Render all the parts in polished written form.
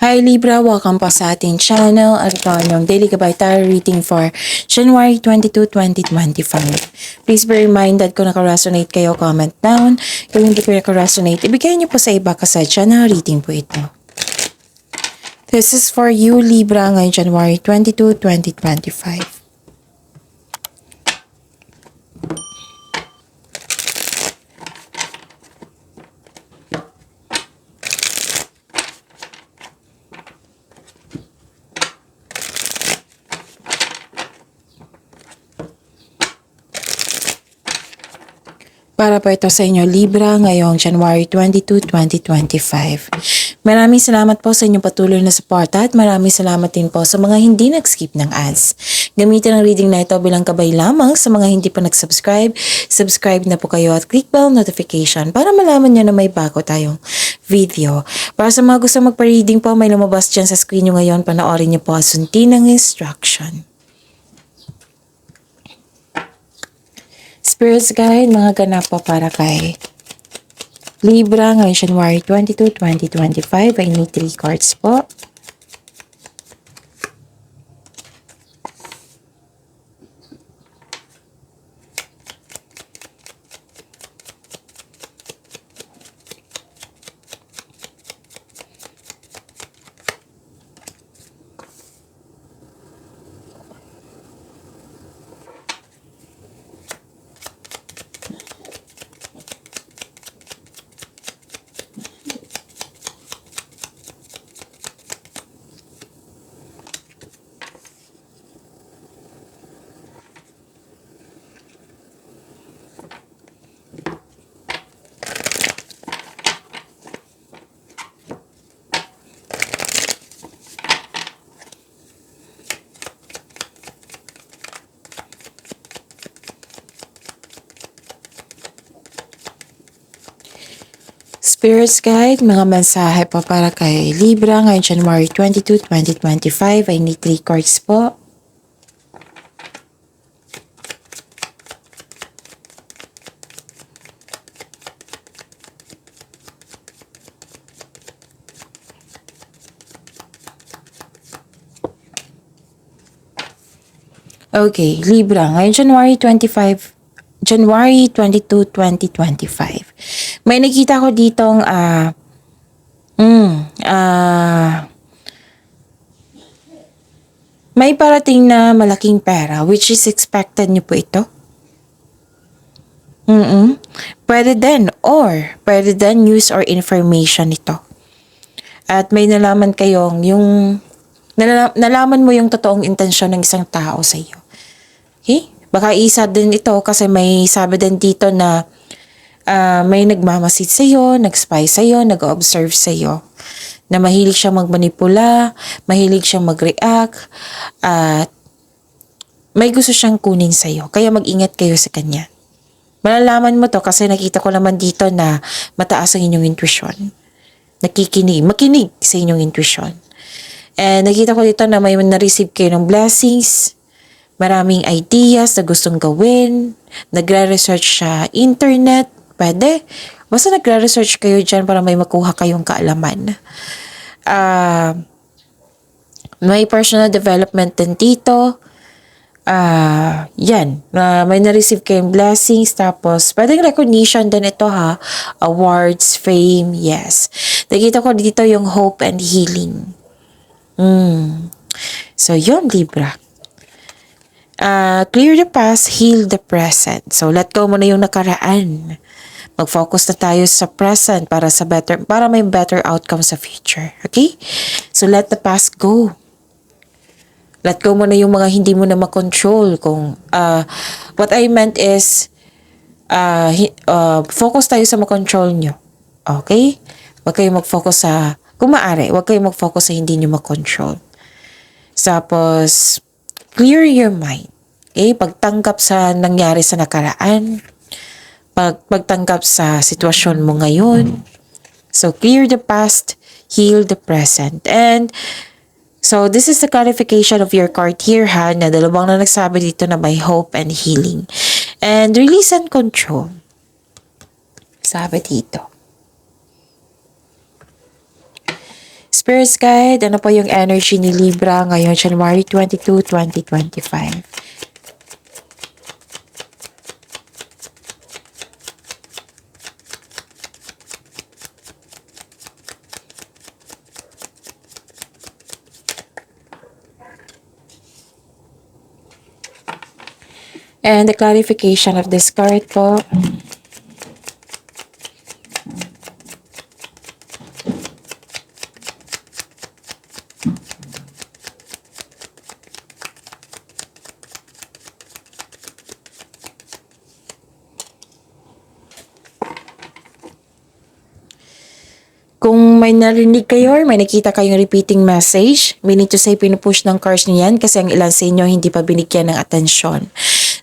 Hi Libra, welcome po sa ating channel at ito ang Daily Gabay Tarot Reading for January 22, 2025. Please be reminded kung naka-resonate kayo, comment down. Kung hindi ko naka-resonate, ibigay niyo po sa iba kasi channel reading po ito. This is for you Libra ngayong January 22, 2025. Para po ito sa inyo Libra ngayong January 22, 2025. Maraming salamat po sa inyong patuloy na suporta at maraming salamat din po sa mga hindi nag-skip ng ads. Gamitin ang reading na ito bilang gabay lamang sa mga hindi pa nag-subscribe. Subscribe na po kayo at click bell notification para malaman nyo na may bago tayong video. Para sa mga gusto magpa-reading po, may lumabas dyan sa screen nyo ngayon. Panoorin nyo po at sundin ang instruction. Spirits Guide, mga ganap po para kay Libra ngayong January 22, 2025. I need 3 cards po. Spirits Guide, mga mensahe po para kay Libra ngayong January 22, 2025. I need 3 cards po. Okay, Libra, ngayong January 22, 2025. May nakita ko ditong may parating na malaking pera which is expected niyo po ito. Pwede din news or information ito. At may nalaman kayong nalaman mo yung totoong intensyon ng isang tao sa iyo. Okay? Baka isa din ito kasi may sabi din dito na may nagmamasid sa iyo, nag-spy sa iyo, nag-observe sa iyo. Na mahilig siyang magmanipula, mahilig siyang mag-react, at may gusto siyang kunin sa iyo. Kaya mag-ingat kayo sa kanya. Malalaman mo to kasi nakita ko naman dito na mataas ang inyong intuition. Makinig sa inyong intuition. And nakita ko dito na may na-receive kayo ng blessings, maraming ideas na gustong gawin, nagre-research sa internet, pwede. Basta nagre-research kayo dyan para may makuha kayong kaalaman. May personal development din dito. May na-receive kayong blessings, tapos pwedeng recognition din ito ha. Awards, fame, yes. Nakita ko dito yung hope and healing. So, yun, Libra. Clear the past, heal the present. So, let go mo na yung nakaraan. Mag-focus na tayo sa present para may better outcome sa future. Okay? So, let the past go. Let go mo na yung mga hindi mo na makontrol. What I meant is, focus tayo sa makontrol nyo. Okay? Huwag kayo mag-focus sa, kung maaari, huwag kayo mag-focus sa hindi nyo makontrol. Tapos, clear your mind. Okay? Pagtanggap sa nangyari sa nakaraan. Pagtanggap sa sitwasyon mo ngayon. So, clear the past, heal the present. And, so, this is the clarification of your card here, ha, na dalawang na nagsabi dito na may hope and healing. And release and control. Sabi dito. Spirits Guide, ano po yung energy ni Libra ngayon, January 22, 2025? And the clarification of this card po. Kung may narinig kayo or may nakita kayong repeating message, meaning to say pinupush ng cards niyan kasi ang ilan sa inyo hindi pa binigyan ng atensyon.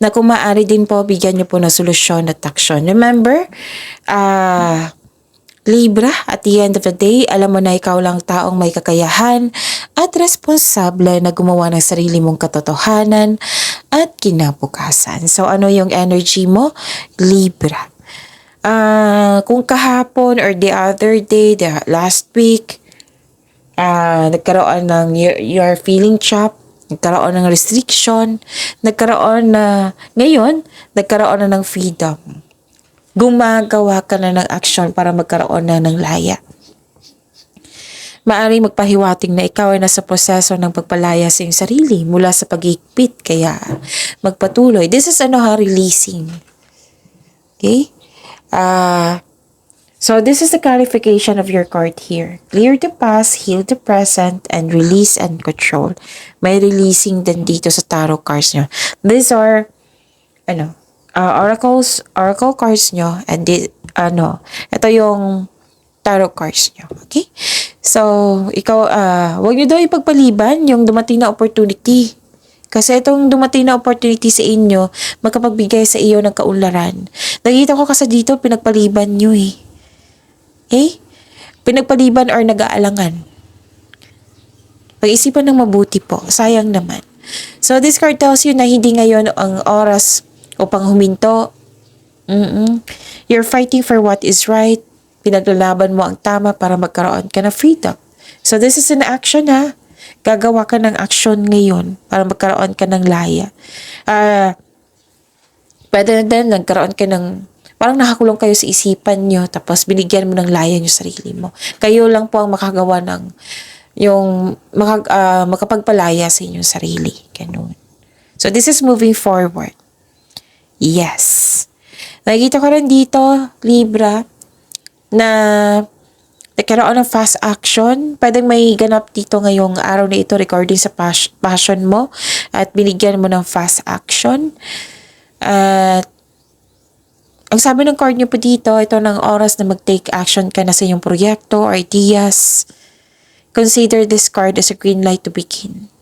Na kung maaari din po, bigyan niyo po ng solusyon at aksyon. Remember, Libra, at the end of the day, alam mo na ikaw lang taong may kakayahan at responsable na gumawa ng sarili mong katotohanan at kinabukasan. So ano yung energy mo? Libra. Kung kahapon or the other day, the last week, nagkaroon ng you're feeling trapped, nagkaroon ng restriction, ngayon, nagkaroon na ng freedom. Gumagawa ka na ng action para magkaroon na ng laya. Maaaring magpahiwating na ikaw ay nasa proseso ng pagpalaya sa iyong sarili mula sa pag-iikpit, kaya magpatuloy. This is releasing. Okay? So this is the clarification of your card here. Clear the past, heal the present, and release and control. May releasing din dito sa tarot cards nyo. These are, oracle cards nyo, and ito yung tarot cards nyo. Okay? So, ikaw, huwag nyo daw ipagpaliban yung dumating na opportunity. Kasi itong dumating na opportunity sa inyo, magkapagbigay sa iyo ng kaunlaran. Nakita ko kasi dito, pinagpaliban nyo eh. Okay? Pinagpaliban or nag-aalangan. Pag-isipan ng mabuti po. Sayang naman. So this card tells you na hindi ngayon ang oras upang huminto. You're fighting for what is right. Pinaglalaban mo ang tama para magkaroon ka ng freedom. So this is an action ha. Gagawa ka ng action ngayon para magkaroon ka ng laya. Pwede din nagkaroon ka ng, parang nakakulong kayo sa isipan nyo, tapos binigyan mo ng laya yung sarili mo. Kayo lang po ang makagawa ng, makapagpalaya sa inyong sarili. Ganun. So this is moving forward. Yes. Nakikita ko rin dito, Libra, na nagkaroon ng fast action. Pwedeng may ganap dito ngayong araw na ito regarding sa passion mo at binigyan mo ng fast action. At ang sabi ng card nyo po dito, ito ng oras na mag-take action ka na sa iyong proyekto or ideas. Consider this card as a green light to begin.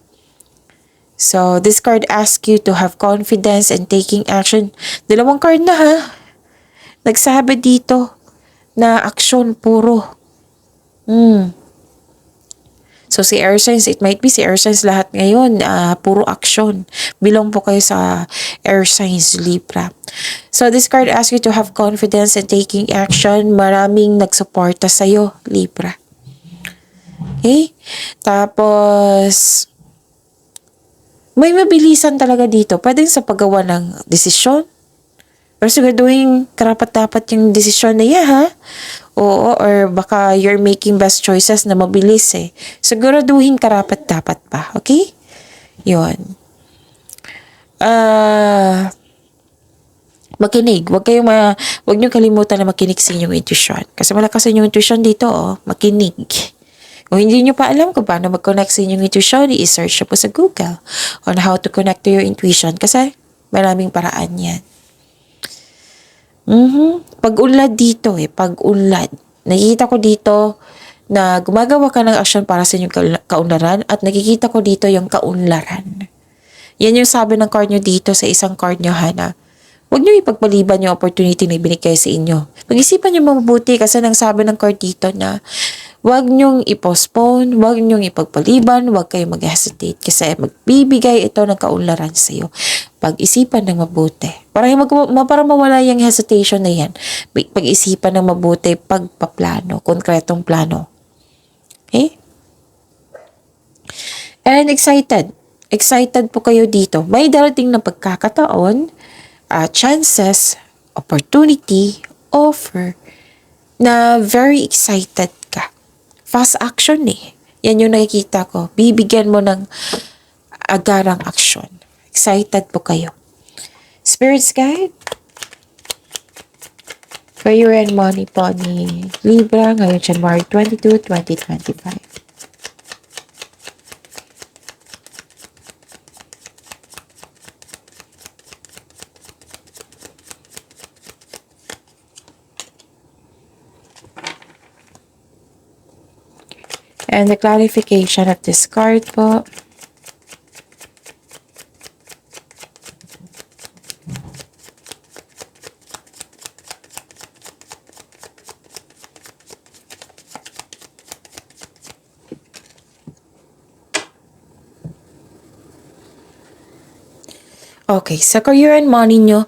So, this card asks you to have confidence and taking action. Dalawang card na ha. Nagsabi dito na action puro. So si air signs, it might be si air signs lahat ngayon, puro action. Belong po kayo sa air signs, Libra. So this card asks you to have confidence and taking action. Maraming nagsuporta sa'yo, Libra. Okay? Tapos, may mabilisan talaga dito. Pwedeng sa paggawa ng desisyon. Pero siguraduhin karapat-dapat yung desisyon na yan, ha? Oo, or baka you're making best choices na mabilis eh. Siguraduhin karapat-dapat pa, okay? Yun. Makinig. Huwag nyo kalimutan na makinig sa inyong intuition. Kasi malakas sa inyong intuition dito, makinig. Kung hindi nyo pa alam kung paano mag-connect sa inyong intuition, i-search nyo po sa Google on how to connect to your intuition. Kasi maraming paraan yan. Pag-unlad dito pag-unlad. Nakikita ko dito na gumagawa ka ng action para sa inyong kaunlaran at nakikita ko dito yung kaunlaran. Yan yung sabi ng card nyo dito sa isang card nyo, Hana. Huwag nyo ipagpaliban yung opportunity na ibinigay sa inyo. Pag-isipan nyo mabuti kasi nang sabi ng card dito na huwag nyong i-postpone, huwag nyong ipagpaliban, huwag kayong mag-hesitate kasi magbibigay ito ng kaunlaran sa iyo. Pag-isipan ng mabuti. Para mawala yung hesitation na yan. Pag-isipan ng mabuti, pagpaplano, konkretong plano. Okay? And excited. Excited po kayo dito. May darating na pagkakataon, chances, opportunity, offer, na very excited ka. Fast action eh. Yan yung nakikita ko. Bibigyan mo ng agarang aksyon. Excited po kayo. Spirits guide. Career and money po ni Libra ngayong January 22, 2025. And the clarification of this card po. Okay, sa career and money nyo,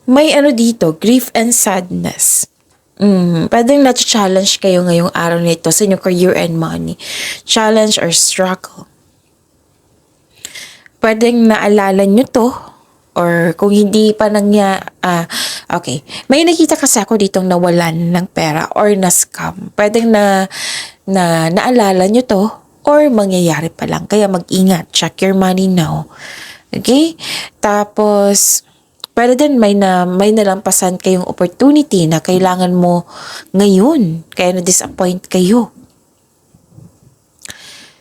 may ano dito, grief and sadness. Pwedeng na-challenge kayo ngayong araw nito sa inyong career and money. Challenge or struggle. Pwedeng naalala nyo to, or kung hindi pa okay. May nakita kasi ako ditong nawalan ng pera or na-scam. Pwedeng naalala nyo to, or mangyayari pa lang. Kaya mag-ingat. Check your money now. Okay? Tapos, pwede din may nalampasan kayong opportunity na kailangan mo ngayon. Kaya na-disappoint kayo.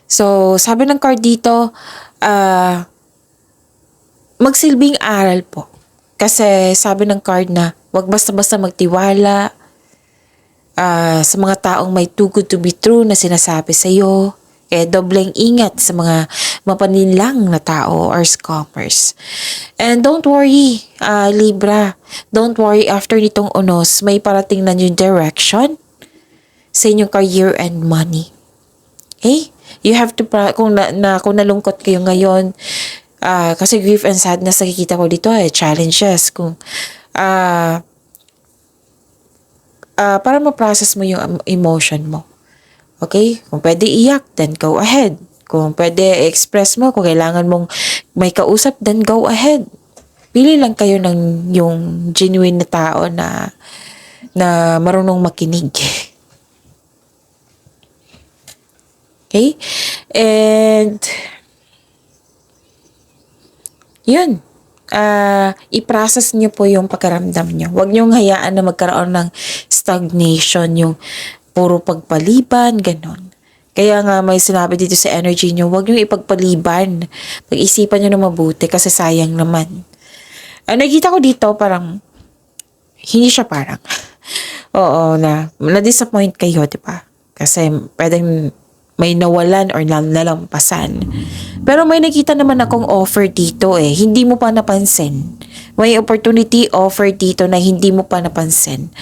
So, sabi ng card dito, magsilbing aral po. Kasi sabi ng card na wag basta-basta magtiwala sa mga taong may too good to be true na sinasabi sa'yo. Kaya dobleng ingat sa mga mapaninlang na tao or scammers. And don't worry, Libra. Don't worry, after nitong unos, may parating na new direction sa inyong career and money. Okay? You have to, kung nalungkot kayo ngayon, kasi grief and sadness nakikita ko dito challenges. Kung, para ma-process mo yung emotion mo. Okay? Kung pwede iyak, then go ahead. Kung pwede express mo, kung kailangan mong may kausap, then go ahead. Pili lang kayo ng yung genuine na tao na marunong makinig. Okay? And yun. I-process nyo po yung pagkaramdam nyo. Huwag nyong hayaan na magkaroon ng stagnation, yung puro pagpaliban, ganon. Kaya nga may sinabi dito sa energy nyo, huwag nyo ipagpaliban. Pag-isipan nyo na mabuti kasi sayang naman. Nakita ko dito parang, hindi siya parang, oo, na-disappoint kayo, di ba? Kasi pwedeng may nawalan or nalampasan. Pero may nakita naman akong offer dito hindi mo pa napansin. May opportunity offer dito na hindi mo pa napansin.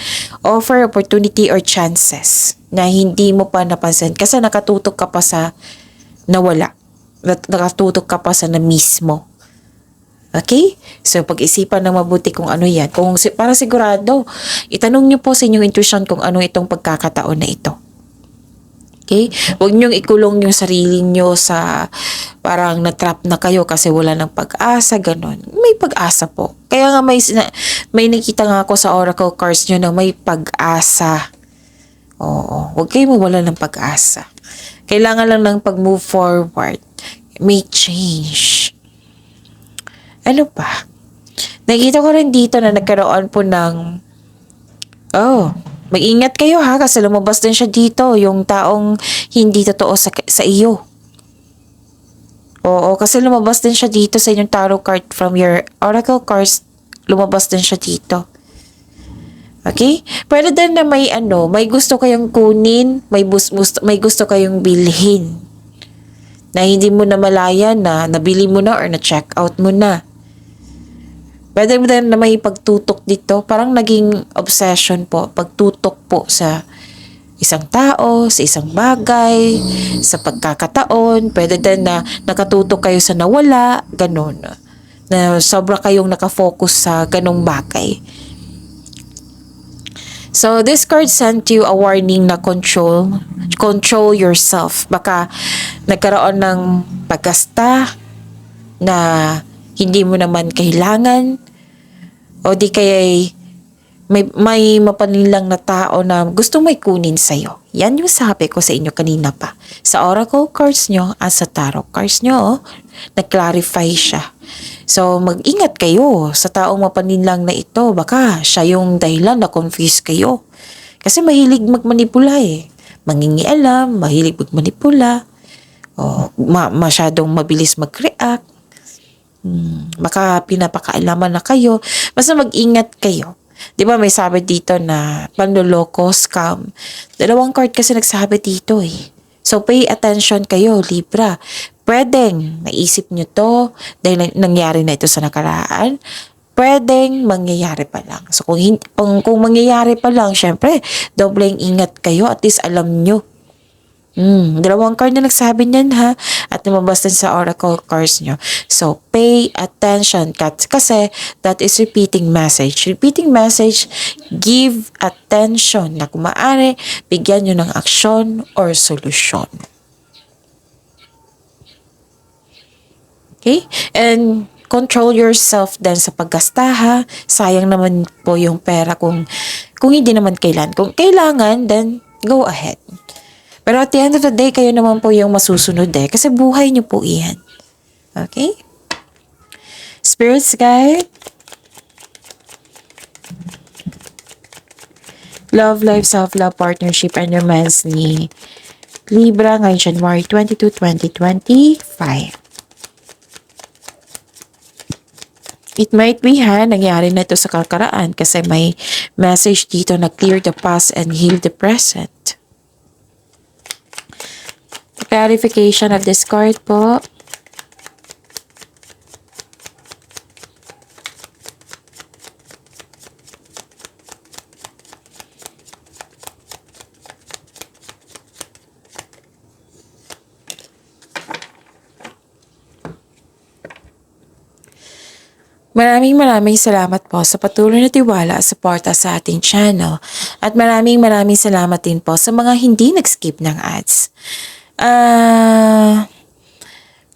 Offer, opportunity, or chances na hindi mo pa napansin. Kasi nakatutok ka pa sa nawala. Nakatutok ka pa sa na mismo. Okay? So, pag-isipan na mabuti kung ano yan. Para sigurado, itanong nyo po sa inyong intuition kung ano itong pagkakataon na ito. Okay? Huwag niyong ikulong yung sarili niyo sa parang na-trap na kayo kasi wala ng pag-asa, ganon. May pag-asa po. Kaya nga may nakita nga ako sa oracle cards niyo na may pag-asa. Oo. Huwag kayo mawala ng pag-asa. Kailangan lang ng pag-move forward. May change. Ano pa? Nakita ko rin dito na nagkaroon po ng mag-ingat kayo ha kasi lumabas din siya dito yung taong hindi totoo sa iyo. Oo, kasi lumabas din siya dito sa inyong tarot card from your oracle cards. Lumabas din siya dito. Okay? Pwede din na may gusto kayong kunin, may gusto kayong bilhin. Na hindi mo na malaya na nabili mo na or na-check out mo na. Pwede din na may pagtutok dito. Parang naging obsession po. Pagtutok po sa isang tao, sa isang bagay, sa pagkakataon. Pwede din na nakatutok kayo sa nawala. Ganon. Na sobra kayong nakafocus sa ganong bagay. So, this card sent you a warning na control yourself. Baka nagkaroon ng paggasta na hindi mo naman kailangan o di kaya may mapanilang na tao na gusto may kunin sa'yo. Yan yung sabi ko sa inyo kanina pa. Sa oracle cards nyo at sa tarot cards nyo, nag-clarify siya. So, mag-ingat kayo sa taong mapanilang na ito. Baka siya yung dahilan na confuse kayo. Kasi mahilig magmanipula eh. Mangingialam, mahilig magmanipula. O, masyadong mabilis mag-react. Baka pinapakaalaman na kayo. Basta mag-ingat kayo. Di ba may sabi dito na panloloko, scam. 2 card kasi nagsabi dito eh. So pay attention kayo, Libra. Pwedeng naisip nyo to dahil nangyari na ito sa nakaraan. Pwedeng mangyayari pa lang. So kung mangyayari pa lang, syempre, dobleng ingat kayo. At least alam nyo. 2 card na nagsabi niyan ha. At lumabas din sa oracle cards nyo. So, pay attention. Kasi that is repeating message. Repeating message, give attention. Na kung maaari, bigyan nyo ng aksyon or solusyon. Okay? And control yourself din sa paggasta ha. Sayang naman po yung pera kung hindi naman kailangan. Kung kailangan, then go ahead. Pero at the end of the day, kayo naman po yung masusunod eh. Kasi buhay niyo po iyan. Okay? Spirits guide. Love, life, self-love, partnership, and romance ni Libra ngayong January 22, 2025. It might be nangyari na ito sa kakaraan kasi may message dito na clear the past and heal the present. Clarification of this card po. Maraming salamat po sa patuloy na tiwala at suporta sa ating channel. At maraming salamat din po sa mga hindi nag-skip ng ads.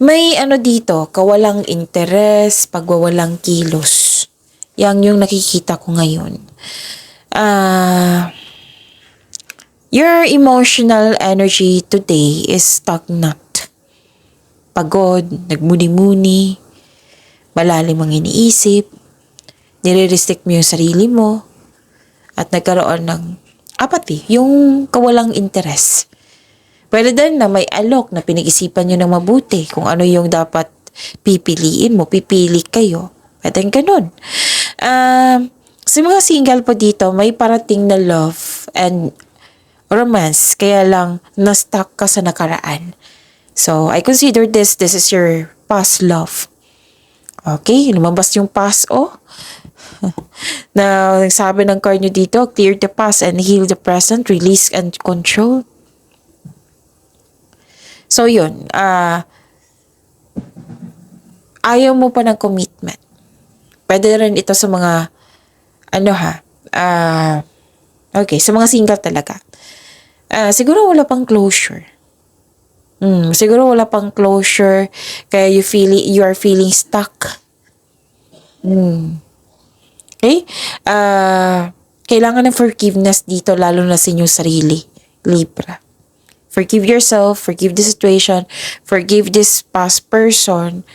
May dito, kawalang interes, pagwawalang kilos. Yang yung nakikita ko ngayon. Your emotional energy today is stagnant. Pagod, nagmuni-muni, malalim ang iniisip, nire-restrict mo yung sarili mo, at nagkaroon ng apathy, yung kawalang interes. Pwede din na may alok na pinag-isipan nyo ng mabuti kung ano yung dapat pipiliin mo, pipili kayo. Pwede ganun. Sa mga single po dito, may parating na love and romance, kaya lang na-stuck ka sa nakaraan. So, I consider this is your past love. Okay, lumabas yung past, na sabi ng card nyo dito, clear the past and heal the present, release and control. So yun, ayaw mo pa ng commitment. Pwede rin ito sa mga, okay, sa mga single talaga. Siguro wala pang closure. Siguro wala pang closure, kaya you are feeling stuck. Okay? Kailangan ng forgiveness dito, lalo na sa inyong sarili, Libra. Forgive yourself, forgive the situation, forgive this past person.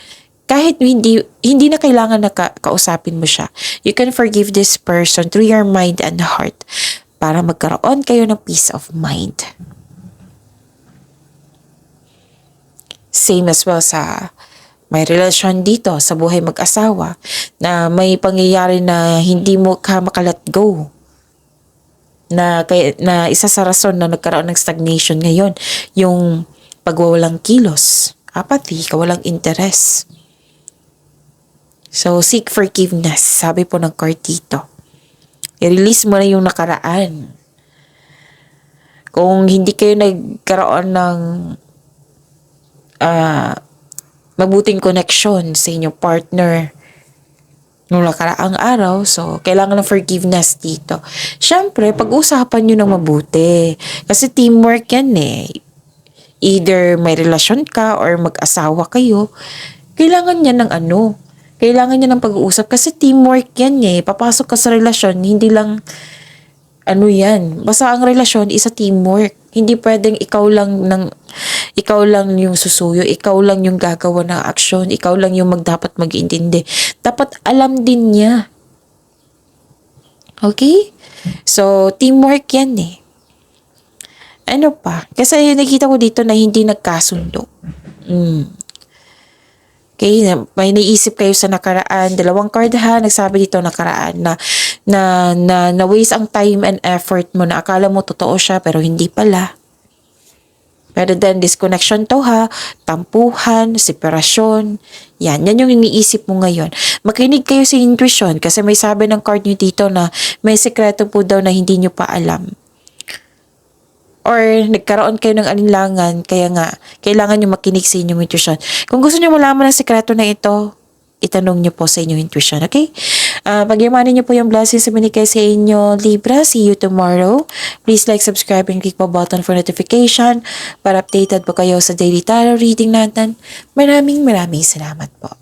Kahit hindi na kailangan na kausapin mo siya. You can forgive this person through your mind and heart para magkaroon kayo ng peace of mind. Same as well sa may relasyon dito sa buhay mag-asawa na may pangyayari na hindi mo ka makalet go. Na isa sa rason na nagkaroon ng stagnation ngayon, yung pagwawalang kilos, apathy, kawalang interes. So, seek forgiveness, sabi po ng card dito. I-release mo na yung nakaraan. Kung hindi kayo nagkaroon ng mabuting connection sa inyong partner, nung nakaraang araw. So, kailangan ng forgiveness dito. Siyempre, pag-usapan nyo ng mabuti. Kasi teamwork yan eh. Either may relasyon ka or mag-asawa kayo, kailangan niya ng kailangan niya ng pag-uusap kasi teamwork yan eh. Papasok ka sa relasyon, hindi lang yan. Basta ang relasyon is a teamwork. Hindi pwedeng ikaw lang yung susuyo, ikaw lang yung gagawa ng aksyon, ikaw lang yung dapat mag-intindi. Dapat alam din niya. Okay? So, teamwork yan eh. Ano pa? Kasi nakita ko dito na hindi nagkasundo. Okay, may naisip kayo sa nakaraan. 2 card ha, nagsabi dito nakaraan na waste ang time and effort mo na akala mo totoo siya pero hindi pala. Pero then, disconnection to ha, tampuhan, separasyon. Yan yung iniisip mo ngayon. Makinig kayo sa intuition kasi may sabi ng card nyo dito na may sekreto po daw na hindi nyo pa alam. Or nagkaroon kayo ng alinlangan, kaya nga, kailangan nyo makinig sa inyong intuition. Kung gusto nyo malaman ang sekreto na ito, itanong nyo po sa inyong intuition, okay? Pagyamanin nyo po yung blessings na binigay sa inyo, Libra. See you tomorrow. Please like, subscribe, and click po button for notification para updated po kayo sa daily tarot reading natin. Maraming salamat po.